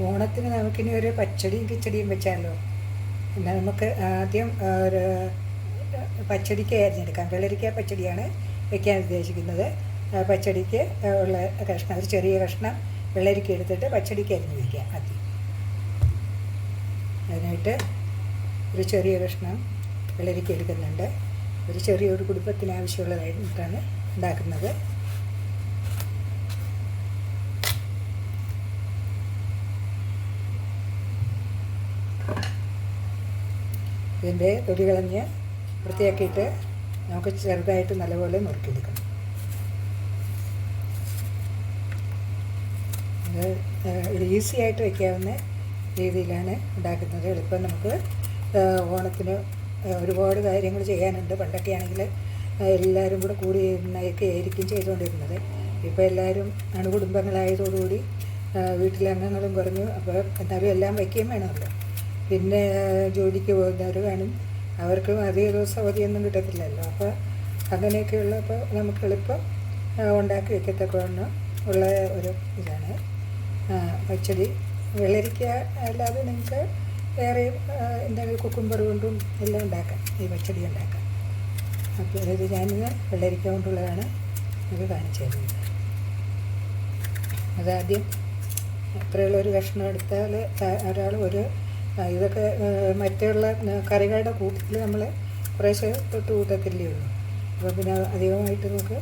ഓണത്തിന് നമുക്കിനി ഒരു പച്ചടിയും കിച്ചടിയും വെച്ചാലോ. എന്നാൽ നമുക്ക് ആദ്യം ഒരു പച്ചടിക്ക് അരിഞ്ഞെടുക്കാം. വെള്ളരിക്ക പച്ചടിയാണ് വെക്കാൻ ഉദ്ദേശിക്കുന്നത്. പച്ചടിക്ക് ഉള്ള കഷ്ണം, ഒരു ചെറിയ കഷ്ണം വെള്ളരിക്ക എടുത്തിട്ട് പച്ചടിക്ക് അരിഞ്ഞ് വയ്ക്കാം ആദ്യം. അതിനായിട്ട് ഒരു ചെറിയ കഷ്ണം വെള്ളരിക്ക എടുക്കുന്നുണ്ട്. ഒരു ചെറിയൊരു കുടുംബത്തിന് ആവശ്യമുള്ളതായിട്ടാണ് ഉണ്ടാക്കുന്നത്. ഇതിൻ്റെ തൊലി കളഞ്ഞ് വൃത്തിയാക്കിയിട്ട് നമുക്ക് ചെറുതായിട്ട് നല്ലപോലെ നുറുക്കിയെടുക്കണം. അത് ഈസി ആയിട്ട് വയ്ക്കാവുന്ന രീതിയിലാണ് ഉണ്ടാക്കുന്നത്. എളുപ്പം നമുക്ക് ഓണത്തിന് ഒരുപാട് കാര്യങ്ങൾ ചെയ്യാനുണ്ട്. പണ്ടൊക്കെ ആണെങ്കിൽ എല്ലാവരും കൂടെ കൂടി ഇരുന്നൊക്കെ ആയിരിക്കും ചെയ്തുകൊണ്ടിരുന്നത്. ഇപ്പോൾ എല്ലാവരും അണുകുടുംബങ്ങളായതോടുകൂടി വീട്ടിലെ അംഗങ്ങളും കുറഞ്ഞു. അപ്പോൾ എന്നാലും എല്ലാം വയ്ക്കുകയും വേണമല്ലോ. പിന്നെ ജോലിക്ക് പോകുന്നവർ വേണം, അവർക്കും അധിക ദിവസം അവധിയൊന്നും കിട്ടത്തില്ലല്ലോ. അപ്പോൾ അങ്ങനെയൊക്കെയുള്ളപ്പോൾ നമുക്ക് എളുപ്പം ഉണ്ടാക്കി വയ്ക്കത്തക്കവണ്ണം ഉള്ള ഒരു ഇതാണ് പച്ചടി. വെള്ളരിക്ക അല്ലാതെ നിങ്ങൾക്ക് വേറെ എന്തെങ്കിലും കുക്കുംബർ കൊണ്ടും എല്ലാം ഉണ്ടാക്കാം, ഈ പച്ചടി ഉണ്ടാക്കാം. അപ്പോൾ ഇത് ഞാനിന്ന് വെള്ളരിക്ക കൊണ്ടുള്ളതാണ് നമുക്ക് കാണിച്ചു തരുന്നത്. അതാദ്യം അത്രയുള്ളൊരു കഷ്ണം എടുത്താൽ ഒരാൾ ഒരു ഇതൊക്കെ മറ്റുള്ള കറികളുടെ കൂട്ടത്തിൽ നമ്മൾ കുറേശ്ശെ തൊട്ട് കൂട്ടത്തില്ലേ ഉള്ളൂ. അപ്പോൾ പിന്നെ അധികമായിട്ട് നമുക്ക്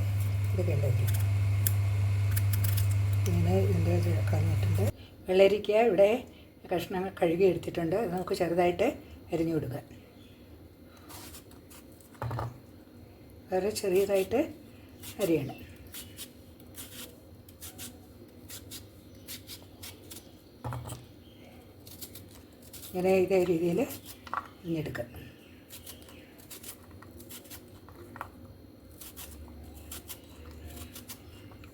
എടുക്കേണ്ടി വരും. ഇങ്ങനെ ഇതിൻ്റെ കളഞ്ഞിട്ടുണ്ട്. വെള്ളരിക്ക ഇവിടെ കഷ്ണങ്ങൾ കഴുകി എടുത്തിട്ടുണ്ട്. അത് നമുക്ക് ചെറുതായിട്ട് അരിഞ്ഞു കൊടുക്കാം. വളരെ ചെറിയതായിട്ട് അരിയണം. ഇങ്ങനെ ഇതേ രീതിയിൽ അരിഞ്ഞെടുക്കാം.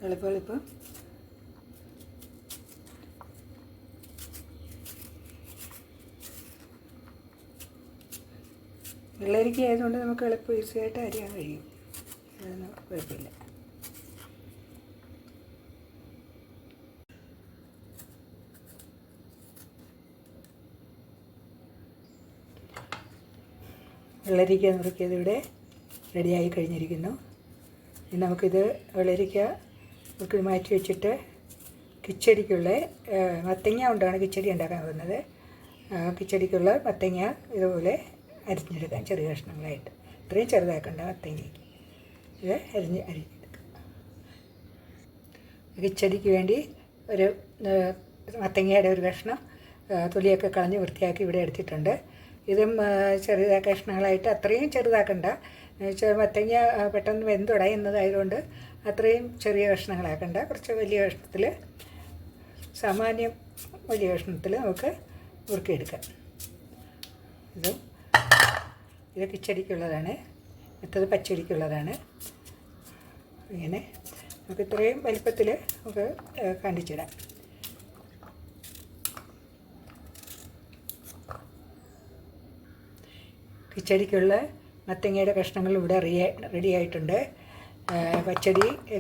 എളുപ്പം വെള്ളരിക്ക ആയതുകൊണ്ട് നമുക്ക് എളുപ്പം ഈസിയായിട്ട് അരിയാൻ കഴിയും. അതൊന്നും കുഴപ്പമില്ല. വെള്ളരിക്ക നുറുക്കിയത് ഇവിടെ റെഡിയായി കഴിഞ്ഞിരിക്കുന്നു. ഇനി നമുക്കിത് വെള്ളരിക്ക നമുക്ക് മാറ്റി വെച്ചിട്ട് കിച്ചടിക്കുള്ള മത്തങ്ങ കൊണ്ടാണ് കിച്ചടി ഉണ്ടാക്കാൻ പോകുന്നത്. കിച്ചടിക്കുള്ള മത്തങ്ങ ഇതുപോലെ അരിഞ്ഞെടുക്കാം ചെറിയ കഷ്ണങ്ങളായിട്ട്. ഇത്രയും ചെറുതാക്കണ്ട മത്തങ്ങയ്ക്ക്. ഇത് അരിഞ്ഞെടുക്കാം. കിച്ചടിക്ക് വേണ്ടി ഒരു മത്തങ്ങയുടെ ഒരു കഷ്ണം തൊലിയൊക്കെ കളഞ്ഞ് വൃത്തിയാക്കി ഇവിടെ എടുത്തിട്ടുണ്ട്. ഇതും ചെറിയ കഷ്ണങ്ങളായിട്ട്, അത്രയും ചെറുതാക്കണ്ട. മത്തങ്ങ പെട്ടെന്ന് വെന്തുടയുന്നതായതുകൊണ്ട് അത്രയും ചെറിയ കഷ്ണങ്ങളാക്കണ്ട. കുറച്ച് വലിയ കഷ്ണത്തിൽ, സാമാന്യം വലിയ കഷ്ണത്തിൽ നമുക്ക് നുറുക്കിയെടുക്കാം. ഇത് കിച്ചടിക്കുള്ളതാണ്, മറ്റത് പച്ചടിക്കുള്ളതാണ്. ഇങ്ങനെ നമുക്ക് ഇത്രയും വലിപ്പത്തിൽ നമുക്ക് കണ്ടിച്ചിടാം. കിച്ചടിക്കുള്ള മത്തങ്ങയുടെ കഷ്ണങ്ങൾ ഇവിടെ റെഡി ആയിട്ടുണ്ട്.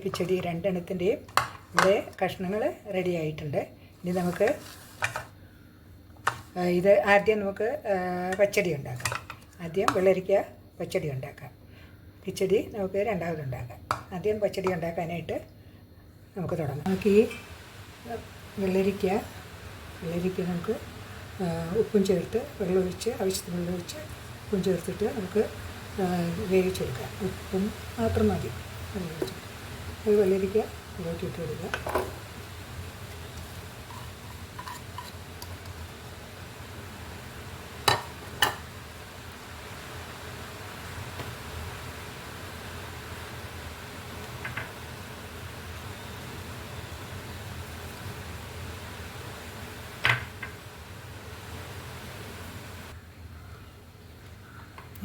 കിച്ചടി രണ്ടെണ്ണത്തിൻ്റെയും ഇവിടെ കഷ്ണങ്ങൾ റെഡി ആയിട്ടുണ്ട്. ഇനി നമുക്ക് ഇത് ആദ്യം നമുക്ക് പച്ചടി ഉണ്ടാക്കാം. ആദ്യം വെള്ളരിക്ക പച്ചടി ഉണ്ടാക്കാം. കിച്ചടി നമുക്ക് രണ്ടാമതുണ്ടാക്കാം. ആദ്യം പച്ചടി ഉണ്ടാക്കാനായിട്ട് നമുക്ക് തുടങ്ങാം. നമുക്ക് ഈ വെള്ളരിക്ക നമുക്ക് ഉപ്പും ചേർത്ത് വെള്ളമൊഴിച്ച്, ആവശ്യത്തിന് വെള്ളമൊഴിച്ച് ഉപ്പും ചേർത്തിട്ട് നമുക്ക് വേവിച്ചെടുക്കാം. ഉപ്പും മാത്രം മതി. അത് വെള്ളരിക്ക ഇതിലേക്ക് ഇട്ട് കൊടുക്കുക.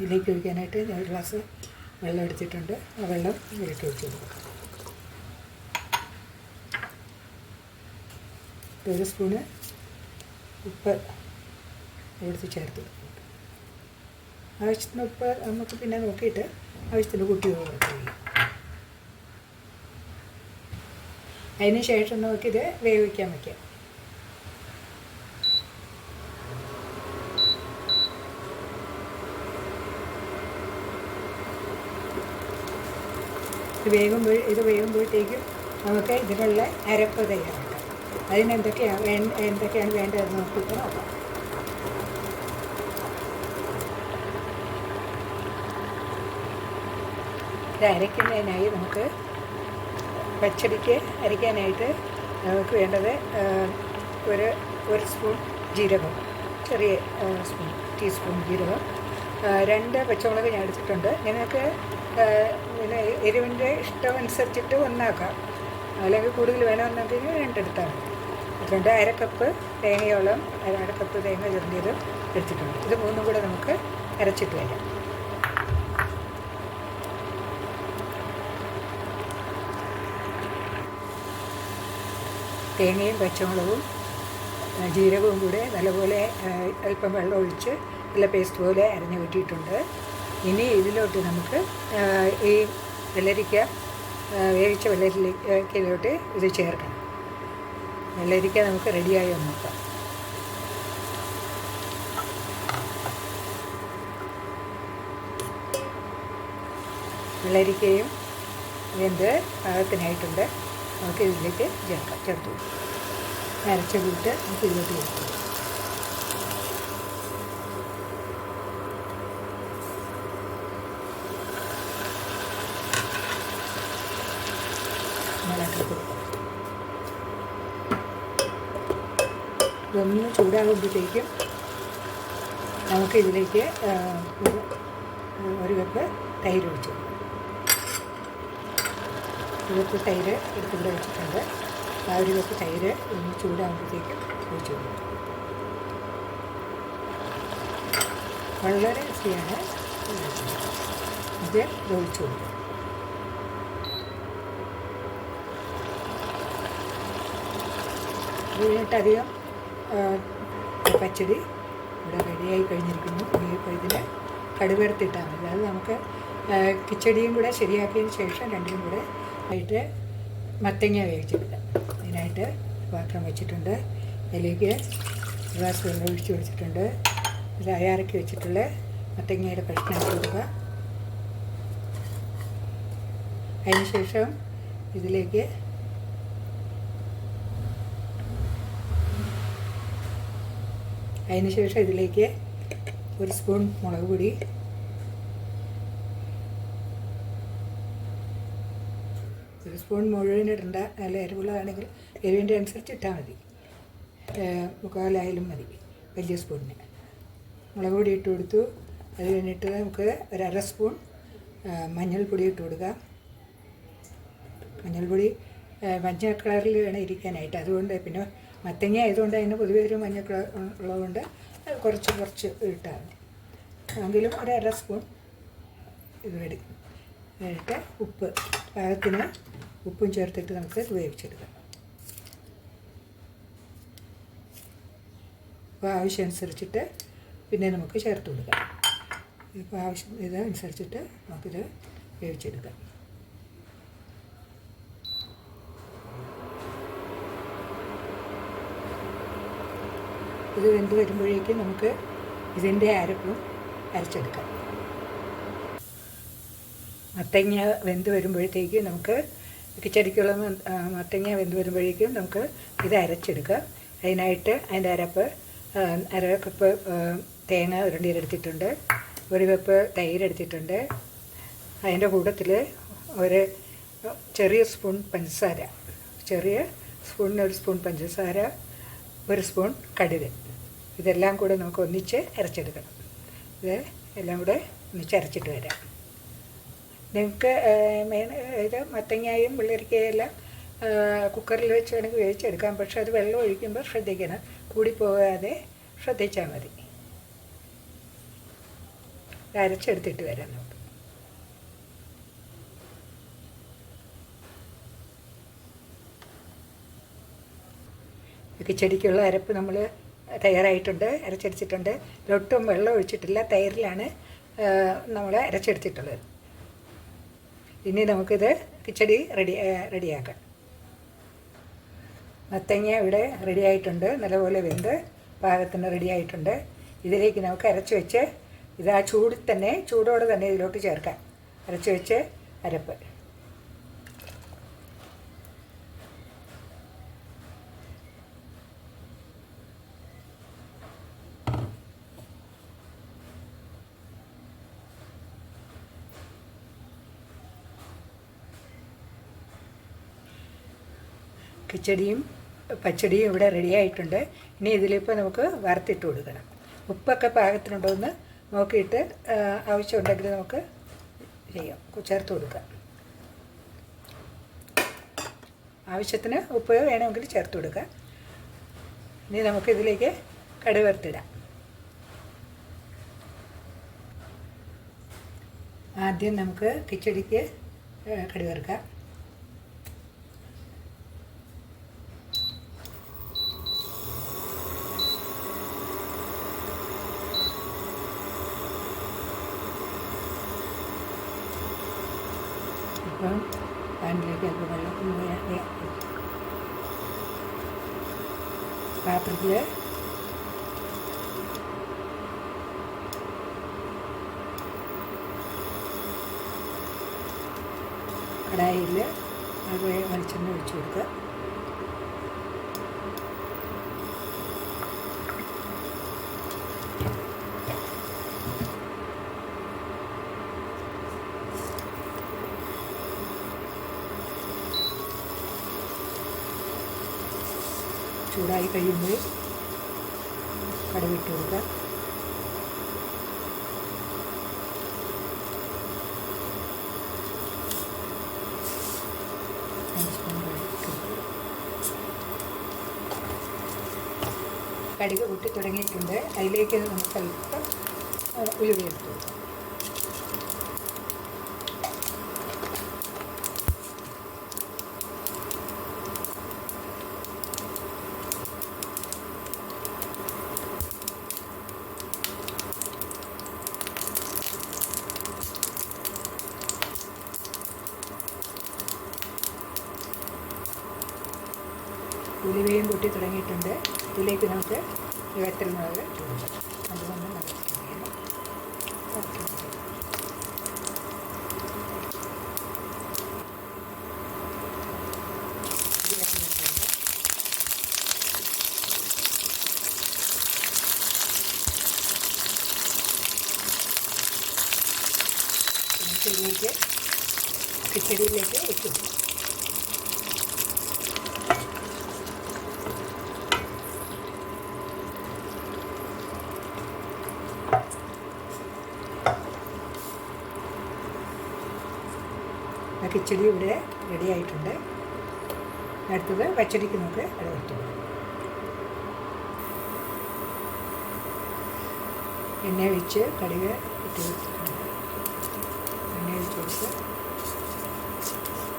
ഇതിലേക്ക് ഒഴിക്കാനായിട്ട് ഞാൻ ഒരു ഗ്ലാസ് വെള്ളം എടുത്തിട്ടുണ്ട്. ആ വെള്ളം ഇതിലേക്ക് ഒഴിച്ച് കൊടുക്കാം. ഒരു സ്പൂണ് ഉപ്പ് എടുത്ത് ചേർത്ത് കൊടുക്കും. ആവശ്യത്തിന് ഉപ്പ് നമുക്ക് പിന്നെ നോക്കിയിട്ട് ആവശ്യത്തിന് കൂട്ടി കൊടുക്കും. അതിന് ശേഷം നമുക്കിത് വേവിക്കാൻ വയ്ക്കാം. ഇത് വേകുമ്പോഴത്തേക്കും നമുക്ക് ഇതിനുള്ള അരപ്പ് തയ്യാറാക്കാം. എന്തൊക്കെയാണ് വേണ്ടതെന്ന് നോക്കിയിട്ട് നോക്കാം. ഇത് അരയ്ക്കുന്നതിനായി നമുക്ക് പച്ചടിക്ക് അരയ്ക്കാനായിട്ട് നമുക്ക് വേണ്ടത് ഒരു സ്പൂൺ ജീരകം, ചെറിയ ടീസ്പൂൺ ജീരകം, 2 പച്ചമുളക് ഞാൻ എടുത്തിട്ടുണ്ട്. നിങ്ങൾക്ക് പിന്നെ എരിവിൻ്റെ ഇഷ്ടമനുസരിച്ചിട്ട് ഒന്നാക്കാം, അല്ലെങ്കിൽ കൂടുതൽ വേണമെന്നുണ്ടെങ്കിൽ 2 എടുത്താൽ മതി. 1/2 കപ്പ് തേങ്ങയോളം, 1/2 കപ്പ് തേങ്ങ ചെറിയത് എടുത്തിട്ടുണ്ട്. ഇത് 3 കൂടെ നമുക്ക് അരച്ചിട്ട് വരാം. തേങ്ങയും പച്ചമുളകും ജീരകവും കൂടെ നല്ലപോലെ അല്പം വെള്ളം ഒഴിച്ച് നല്ല പേസ്റ്റ് പോലെ അരഞ്ഞു വെട്ടിയിട്ടുണ്ട്. ഇനി ഇതിലോട്ട് നമുക്ക് ഈ വെള്ളരിക്ക, വേവിച്ച വെള്ളരിക്കയിലോട്ട് ഇത് ചേർക്കണം. വെള്ളരിക്ക നമുക്ക് റെഡിയായി നോക്കാം. വെള്ളരിക്കയും വെന്ത് പാകത്തിനായിട്ടുണ്ട്. നമുക്ക് ഇതിലേക്ക് ചേർത്ത് അരച്ച കൂട്ട് നമുക്ക് ഇതിലോട്ട് ചേർത്ത് ഇളക്കി കൊടുക്കാം. ഇതൊന്ന് ചൂടാകുമ്പോഴത്തേക്കും നമുക്ക് ഇതിലേക്ക് 1 കപ്പ് തൈര് ഒഴിച്ചു കൊടുക്കാം. 1 കപ്പ് തൈര് എടുത്തിവിടെ വെച്ചിട്ടുണ്ട്. ആ 1 കപ്പ് തൈര് ഒന്ന് ചൂടാകുമ്പോഴത്തേക്കും ഒഴിച്ചു കൊടുക്കും. വളരെ ഈസിയാണ്. ഇത് ഒഴിച്ചു കൊടുക്കും. ഇതിനകത്തധികം പച്ചടി ഇവിടെ റെഡിയായി കഴിഞ്ഞിരിക്കുന്നു. ഇപ്പോൾ ഇതിൽ കടുവറുത്തിട്ടാൽ മതി. അത് നമുക്ക് കിച്ചടിയും കൂടെ ശരിയാക്കിയതിന് ശേഷം 2 കൂടെ ആയിട്ട് മത്തങ്ങ വേവിച്ചെടുക്കാം. അതിനായിട്ട് പാത്രം വെച്ചിട്ടുണ്ട്. അതിലേക്ക് ഗ്ലാസ് വെള്ളം ഒഴിച്ച് വെച്ചിട്ടുണ്ട്. തയ്യാറാക്കി വെച്ചിട്ടുള്ള മത്തങ്ങയുടെ കഷ്ണം ഇട്ട് കൊടുക്കുക. അതിനുശേഷം ഇതിലേക്ക് ഇതിലേക്ക് 1 സ്പൂൺ മുളക് പൊടി, 1 സ്പൂൺ മുഴുവനിടണ്ട, നല്ല എരിവുള്ളതാണെങ്കിൽ എരിവിൻ്റെ അനുസരിച്ച് ഇട്ടാൽ മതി. 1/4 മതി വലിയ സ്പൂണിന്. മുളക് പൊടി ഇട്ട് കൊടുത്തു. അത് കഴിഞ്ഞിട്ട് നമുക്ക് 1/2 സ്പൂൺ മഞ്ഞൾപ്പൊടി ഇട്ട് കൊടുക്കാം. മഞ്ഞൾപ്പൊടി മഞ്ഞ കളറിൽ വേണം ഇരിക്കാനായിട്ട്. അതുകൊണ്ട് പിന്നെ മത്തങ്ങ ആയതുകൊണ്ട് അതിന് പൊതുവെ ഒരു മഞ്ഞ കളർ ഉള്ളതുകൊണ്ട് കുറച്ച് ഇട്ടാൽ മതി. എങ്കിലും 1/2 സ്പൂൺ ഇത് എടുക്കും. എന്നിട്ട് ഉപ്പ് പാകത്തിന് ഉപ്പും ചേർത്തിട്ട് നമുക്ക് വേവിച്ചെടുക്കാം. അപ്പോൾ ആവശ്യമനുസരിച്ചിട്ട് പിന്നെ നമുക്ക് ചേർത്ത് കൊടുക്കാം. ഇപ്പോൾ ഇതനുസരിച്ചിട്ട് നമുക്കിത് വേവിച്ചെടുക്കാം. ഇത് വെന്ത് വരുമ്പോഴേക്കും നമുക്ക് ഇതിൻ്റെ അരപ്പും അരച്ചെടുക്കാം. മത്തങ്ങ വെന്ത് വരുമ്പോഴത്തേക്ക് നമുക്ക് കിച്ചടിക്കുള്ള മത്തങ്ങ വെന്ത് വരുമ്പോഴേക്കും നമുക്ക് ഇത് അരച്ചെടുക്കാം. അതിനായിട്ട് അതിൻ്റെ അരപ്പ് 1/2 കപ്പ് തേങ്ങ എടുത്തിട്ടുണ്ട്, 1 കപ്പ് തൈര് എടുത്തിട്ടുണ്ട്. അതിൻ്റെ കൂട്ടത്തിൽ ഒരു ചെറിയ സ്പൂൺ പഞ്ചസാര, 1 സ്പൂൺ പഞ്ചസാര, 1 സ്പൂൺ കടുക്. ഇതെല്ലാം കൂടെ നമുക്ക് ഒന്നിച്ച് അരച്ചെടുക്കണം. ഇത് എല്ലാം കൂടെ ഒന്നിച്ച് അരച്ചിട്ട് വരാം. നിങ്ങൾക്ക് ഇത് മത്തങ്ങയും വെള്ളരിക്കയും എല്ലാം കുക്കറിൽ വെച്ച് വേണമെങ്കിൽ വേവിച്ചെടുക്കാം. പക്ഷെ അത് വെള്ളം ഒഴിക്കുമ്പോൾ ശ്രദ്ധിക്കണം, കൂടിപ്പോകാതെ ശ്രദ്ധിച്ചാൽ മതി. അരച്ചെടുത്തിട്ട് വരാം നമുക്ക്. കിച്ചടിക്കുള്ള അരപ്പ് നമ്മൾ തയ്യാറായിട്ടുണ്ട്, അരച്ചെടുത്തിട്ടുണ്ട്. ഒട്ടും വെള്ളം ഒഴിച്ചിട്ടില്ല, തൈരിലാണ് നമ്മൾ അരച്ചെടുത്തിട്ടുള്ളത്. ഇനി നമുക്കിത് കിച്ചടി റെഡിയാക്കാം. മത്തങ്ങ ഇവിടെ റെഡിയായിട്ടുണ്ട്, നല്ലപോലെ വെന്ത് പാകത്തിന് റെഡിയായിട്ടുണ്ട്. ഇതിലേക്ക് നമുക്ക് അരച്ച് വെച്ച് ഇത് ആ ചൂടോടെ തന്നെ ഇതിലോട്ട് ചേർക്കാം. അരച്ച് വെച്ച് അരപ്പ് കിച്ചടിയും പച്ചടിയും ഇവിടെ റെഡി ആയിട്ടുണ്ട്. ഇനി ഇതിലിപ്പോൾ നമുക്ക് വറുത്തിട്ട് കൊടുക്കണം. ഉപ്പൊക്കെ പാകത്തിനുണ്ടോ എന്ന് നോക്കിയിട്ട് ആവശ്യമുണ്ടെങ്കിൽ നമുക്ക് ചെയ്യാം, ചേർത്ത് കൊടുക്കാം. ആവശ്യത്തിന് ഉപ്പ് വേണമെങ്കിൽ ചേർത്ത് കൊടുക്കാം. ഇനി നമുക്കിതിലേക്ക് കടുക് വറുത്തിടാം. ആദ്യം നമുക്ക് കിച്ചടിക്ക് കടുക് വറുക്കാം. ഇപ്പം പാനിലേക്ക് അല്പം വെള്ളം പാത്രത്തിൽ കടായിൽ അത് വെളിച്ചെണ്ണ ഒഴിച്ച് കൊടുക്കുക. ചൂടായി കഴിയുമ്പോൾ കടുകിട്ട് കൊടുക്കുക. കടുക് പൊട്ടി തുടങ്ങിയിട്ടുണ്ട്. അതിലേക്ക് നമുക്ക് അല്പം ഉലുവ എടുത്തു കൊടുക്കാം. ഉലുവയും പൊട്ടി തുടങ്ങിയിട്ടുണ്ട്. ഇതിലേക്ക് നമുക്ക് വറ്റൽമുളക് ഇട്ട് കൊടുക്കാം. അതുകൊണ്ട് ഇതിലേക്ക് കിച്ചടിയിലേക്ക് ഇട്ടു. കിച്ചടി ഇവിടെ റെഡി ആയിട്ടുണ്ട്. അടുത്തത് പച്ചടിക്ക് നമുക്ക് അത് വറുത്ത് കൊടുക്കാം. എണ്ണ ഒഴിച്ച് കടുക് ഇട്ട് കൊടുത്തിട്ടുണ്ട്. എണ്ണ ഒഴിച്ച് കൊടുത്ത്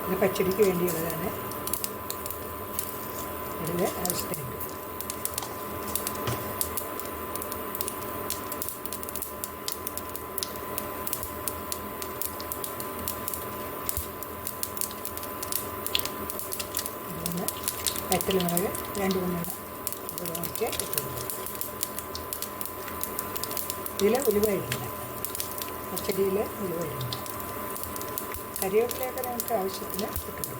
ഇത് പച്ചടിക്ക് വേണ്ടിയുള്ളതാണ്. കടുക് ആവശ്യത്തിനുണ്ട്. വറ്റൽമുളക് 2-3 അത് കുറച്ച് ഇട്ട് കൊടുക്കും. ഇതിൽ ഉലുവ ഇടുന്നില്ല, പച്ചടിയിൽ ഉലുവ ഇടുന്നില്ല. കറിവേപ്പിലയൊക്കെ നമുക്ക് ആവശ്യത്തിന് ഇട്ട് കൊടുക്കും.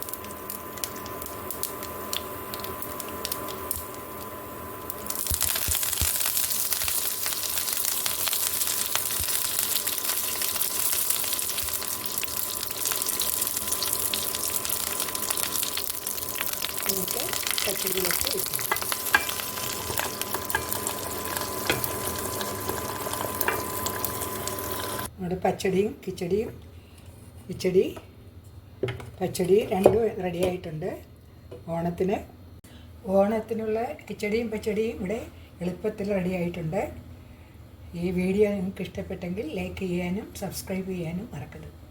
നമുക്ക് പച്ചടിയിലൊക്കെ ഇട്ടു. നമ്മുടെ പച്ചടിയും പച്ചടി രണ്ടും റെഡി ആയിട്ടുണ്ട്. ഓണത്തിനുള്ള കിച്ചടിയും പച്ചടിയും ഇവിടെ എളുപ്പത്തിൽ റെഡി ആയിട്ടുണ്ട്. ഈ വീഡിയോ നിങ്ങൾക്ക് ഇഷ്ടപ്പെട്ടെങ്കിൽ ലൈക്ക് ചെയ്യാനും സബ്സ്ക്രൈബ് ചെയ്യാനും മറക്കരുത്.